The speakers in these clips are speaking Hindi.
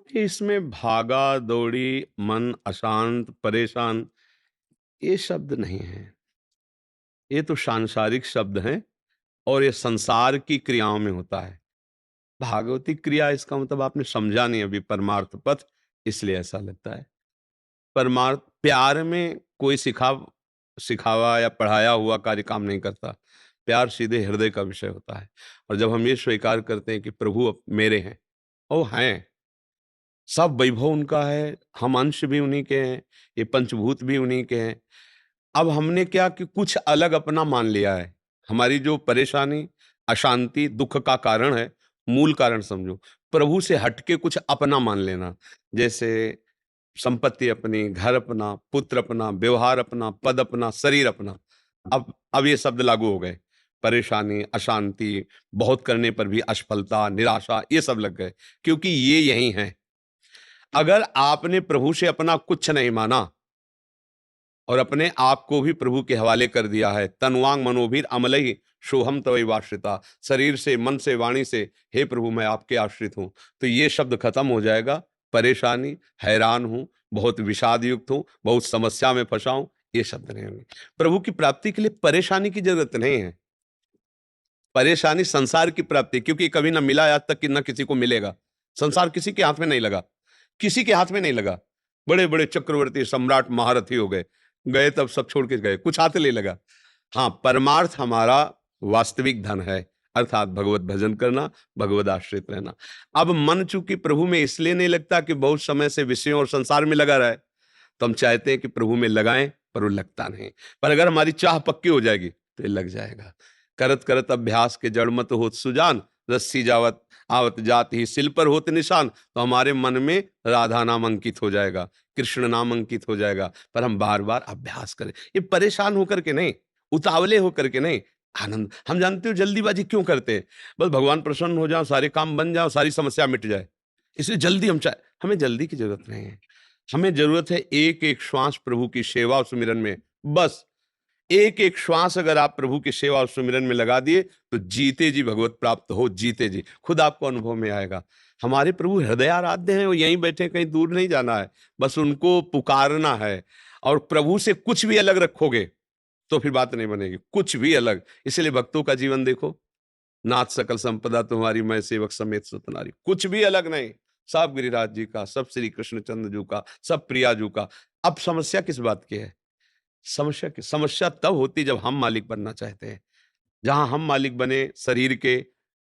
इसमें भागा दौड़ी, मन अशांत, परेशान, ये शब्द नहीं है। ये तो सांसारिक शब्द हैं और ये संसार की क्रियाओं में होता है। भागवती क्रिया इसका मतलब आपने समझा नहीं अभी परमार्थ पथ, इसलिए ऐसा लगता है। परमार्थ प्यार में कोई सिखावा या पढ़ाया हुआ कार्य काम नहीं करता। प्यार सीधे हृदय का विषय होता है। और जब हम ये स्वीकार करते हैं कि प्रभु अब मेरे हैं, वो हैं, सब वैभव उनका है, हम अंश भी उन्हीं के हैं, ये पंचभूत भी उन्हीं के हैं। अब हमने क्या कि कुछ अलग अपना मान लिया है। हमारी जो परेशानी, अशांति, दुख का कारण है, मूल कारण समझो, प्रभु से हटके कुछ अपना मान लेना। जैसे संपत्ति अपनी, घर अपना, पुत्र अपना, व्यवहार अपना, पद अपना, शरीर अपना। अब ये शब्द लागू हो गए। परेशानी, अशांति, बहुत करने पर भी असफलता, निराशा, ये सब लग गए, क्योंकि ये यही हैं। अगर आपने प्रभु से अपना कुछ नहीं माना और अपने आप को भी प्रभु के हवाले कर दिया है, तनवांग मनोभीर अमलहि सोहम तवैवाश्रिता, शरीर से, मन से, वाणी से, हे प्रभु मैं आपके आश्रित हूं, तो ये शब्द खत्म हो जाएगा। परेशानी, हैरान हूं, बहुत विषाद युक्त हूं, बहुत समस्या में फंसा हूं, ये शब्द नहीं होंगे। प्रभु की प्राप्ति के लिए परेशानी की जरूरत नहीं है। परेशानी संसार की प्राप्ति, क्योंकि कभी ना मिला आज तक कि ना किसी को मिलेगा। संसार किसी के हाथ में नहीं लगा, किसी के हाथ में नहीं लगा। बड़े बड़े चक्रवर्ती, सम्राट, महारथी हो गए, गए तब सब छोड़ के गए, कुछ हाथ नहीं लगा। हाँ, परमार्थ हमारा वास्तविक धन है, अर्थात भगवत भजन करना, भगवत आश्रित रहना। अब मन चूंकि प्रभु में इसलिए नहीं लगता कि बहुत समय से विषयों और संसार में लगा रहा है, तो हम चाहते हैं कि प्रभु में लगाएं, पर वो लगता नहीं। पर अगर हमारी चाह पक्की हो जाएगी तो ये लग जाएगा। करत करत अभ्यास के जड़ मत होत सुजान, रस्सी जावत आवत जात ही सिल पर होत निशान। तो हमारे मन में राधा नाम अंकित हो जाएगा, कृष्ण नाम अंकित हो जाएगा। पर हम बार बार अभ्यास करें, ये परेशान होकर के नहीं, उतावले होकर के नहीं, आनंद। हम जानते हो जल्दीबाजी क्यों करते हैं? बस भगवान प्रसन्न हो जाओ, सारे काम बन जाओ, सारी समस्या मिट जाए, इसलिए जल्दी हम चाहे। हमें जल्दी की जरूरत नहीं है। हमें जरूरत है एक एक श्वास प्रभु की सेवा और सुमिरन में। बस एक एक श्वास अगर आप प्रभु की सेवा और सुमिरन में लगा दिए तो जीते जी भगवत प्राप्त हो, जीते जी खुद आपको अनुभव में आएगा। हमारे प्रभु हृदय आराध्य हैं, वो यहीं बैठे, कहीं दूर नहीं जाना है, बस उनको पुकारना है। और प्रभु से कुछ भी अलग रखोगे तो फिर बात नहीं बनेगी, कुछ भी अलग। इसलिए भक्तों का जीवन देखो, नाथ सकल संपदा तुम्हारी, मैं सेवक समेत सुतनारी, कुछ भी अलग नहीं। सब गिरिराज जी का, सब श्री कृष्ण चंद्र जू का, सब प्रिया जू का। अब समस्या किस बात की है? समस्या तब होती जब हम मालिक बनना चाहते हैं। जहां हम मालिक बने शरीर के,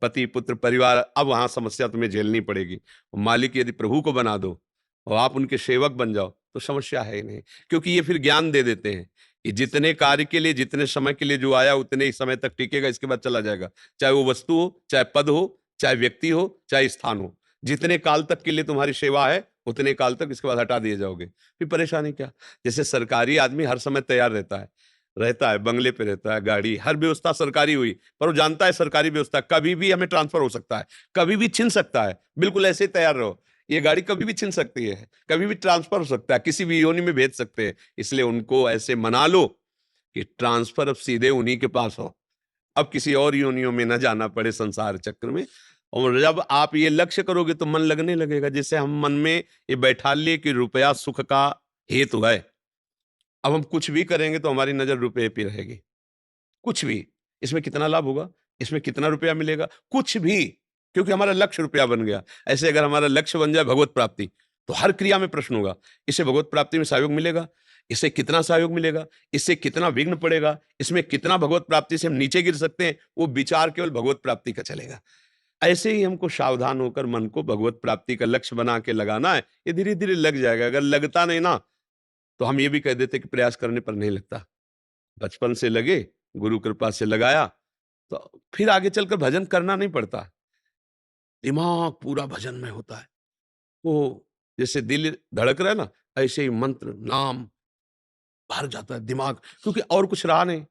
पति पुत्र परिवार, अब वहां समस्या तुम्हें झेलनी पड़ेगी। मालिक यदि प्रभु को बना दो और आप उनके सेवक बन जाओ तो समस्या है ही नहीं, क्योंकि ये फिर ज्ञान दे देते हैं कि जितने कार्य के लिए, जितने समय के लिए जो आया उतने ही समय तक टिकेगा, इसके बाद चला जाएगा। चाहे वो वस्तु हो, चाहे पद हो, चाहे व्यक्ति हो, चाहे स्थान हो, जितने काल तक के लिए तुम्हारी सेवा है उतने काल तक, इसके बाद हटा दिए जाओगे। फिर परेशानी क्या? जैसे सरकारी आदमी हर समय तैयार रहता है, बंगले पे रहता है, गाड़ी, हर व्यवस्था सरकारी हुई, पर वो जानता है सरकारी व्यवस्था कभी भी हमें ट्रांसफर हो सकता है, कभी भी छिन सकता है। बिल्कुल ऐसे ही तैयार रहो, ये गाड़ी कभी भी छिन सकती है, कभी भी ट्रांसफर हो सकता है, किसी भी योनि में भेज सकते हैं। इसलिए उनको ऐसे मना लो कि ट्रांसफर अब सीधे उन्हीं के पास हो, अब किसी और योनियों में न जाना पड़े संसार चक्र में। और जब आप ये लक्ष्य करोगे तो मन लगने लगेगा। जैसे हम मन में ये बैठा लिए कि रुपया सुख का हेतु है, अब हम कुछ भी करेंगे तो हमारी नजर रुपये पे रहेगी। कुछ भी, इसमें कितना लाभ होगा, इसमें कितना रुपया मिलेगा, कुछ भी, क्योंकि हमारा लक्ष्य रुपया बन गया। ऐसे अगर हमारा लक्ष्य बन जाए भगवत प्राप्ति, तो हर क्रिया में प्रश्न होगा, इससे भगवत प्राप्ति में सहयोग मिलेगा, इससे कितना सहयोग मिलेगा, इससे कितना विघ्न पड़ेगा, इसमें कितना भगवत प्राप्ति से हम नीचे गिर सकते हैं, वो विचार केवल भगवत प्राप्ति का चलेगा। ऐसे ही हमको सावधान होकर मन को भगवत प्राप्ति का लक्ष्य बना के लगाना है। ये धीरे धीरे लग जाएगा। अगर लगता नहीं ना, तो हम ये भी कह देते कि प्रयास करने पर नहीं लगता। बचपन से लगे, गुरु कृपा से लगाया, तो फिर आगे चलकर भजन करना नहीं पड़ता। दिमाग पूरा भजन में होता है। वो जैसे दिल धड़क रहा है ना, ऐसे ही मंत्र, नाम भर जाता है दिमाग, क्योंकि और कुछ रहा नहीं,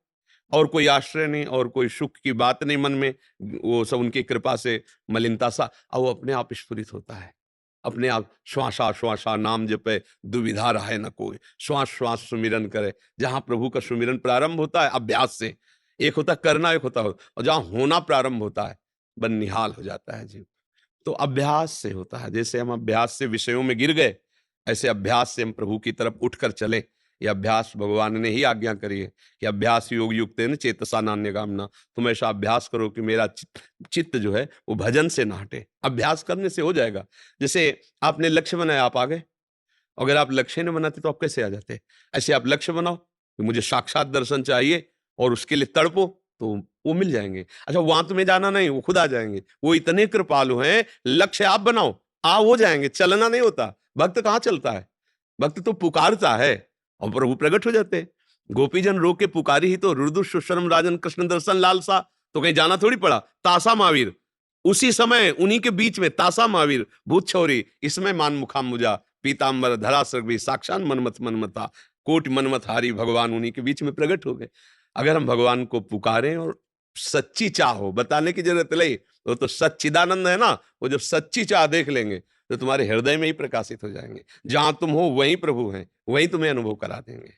और कोई आश्रय नहीं, और कोई सुख की बात नहीं मन में। वो सब उनकी कृपा से मलिनता सा, अब वो अपने आप स्फुरित होता है। अपने आप श्वासा श्वासा नाम जपे, दुविधा रहे न कोई, श्वास श्वास सुमिरन करे। जहां प्रभु का सुमिरन प्रारंभ होता है अभ्यास से, एक होता है करना, एक होता है और जहां होना प्रारंभ होता है, बन निहाल हो जाता है जीव। तो अभ्यास से होता है। जैसे हम अभ्यास से विषयों में गिर गए, ऐसे अभ्यास से हम प्रभु की तरफ उठकर चलें। ये अभ्यास भगवान ने ही आज्ञा करी है कि अभ्यास योग युक्तेन चेतसा नान्यगामिना। तुम ऐसा अभ्यास करो कि मेरा चित्त जो है वो भजन से ना हटे। अभ्यास करने से हो जाएगा। जैसे आपने लक्ष्य बनाया, आप आ गए। अगर आप लक्ष्य नहीं बनाते तो आप कैसे आ जाते? ऐसे आप लक्ष्य बनाओ कि मुझे साक्षात दर्शन चाहिए और उसके लिए तड़पो, तो वो मिल जाएंगे। अच्छा, वहां तुम्हें जाना नहीं, वो खुद आ जाएंगे। वो इतने कृपालु हैं। लक्ष्य आप बनाओ, आ हो जाएंगे। चलना नहीं होता। भक्त कहाँ चलता है? भक्त तो पुकारता है और प्रभु प्रकट हो जाते हैं। गोपीजन रो के पुकारी ही तो, रुदु सुशर्म राजन कृष्ण दर्शन लालसा। तो कहीं जाना थोड़ी पड़ा। तासा महावीर, उसी समय उन्हीं के बीच में तासा महावीर, भूत छौरी, इसमें मान मुखा मुजा, पीताम्बर धरा सर्वी, साक्षात मनमथ मनमता, कोटि मनमथ हारी, भगवान उन्हीं के बीच में प्रकट हो गए। अगर हम भगवान को पुकारें और सच्ची चाह हो, बताने की जरूरत नहीं, वो तो सच्चिदानंद है ना। वो जब सच्ची चाह देख लेंगे तो तुम्हारे हृदय में ही प्रकाशित हो जाएंगे। जहां तुम हो वहीं प्रभु हैं, वहीं तुम्हें अनुभव करा देंगे।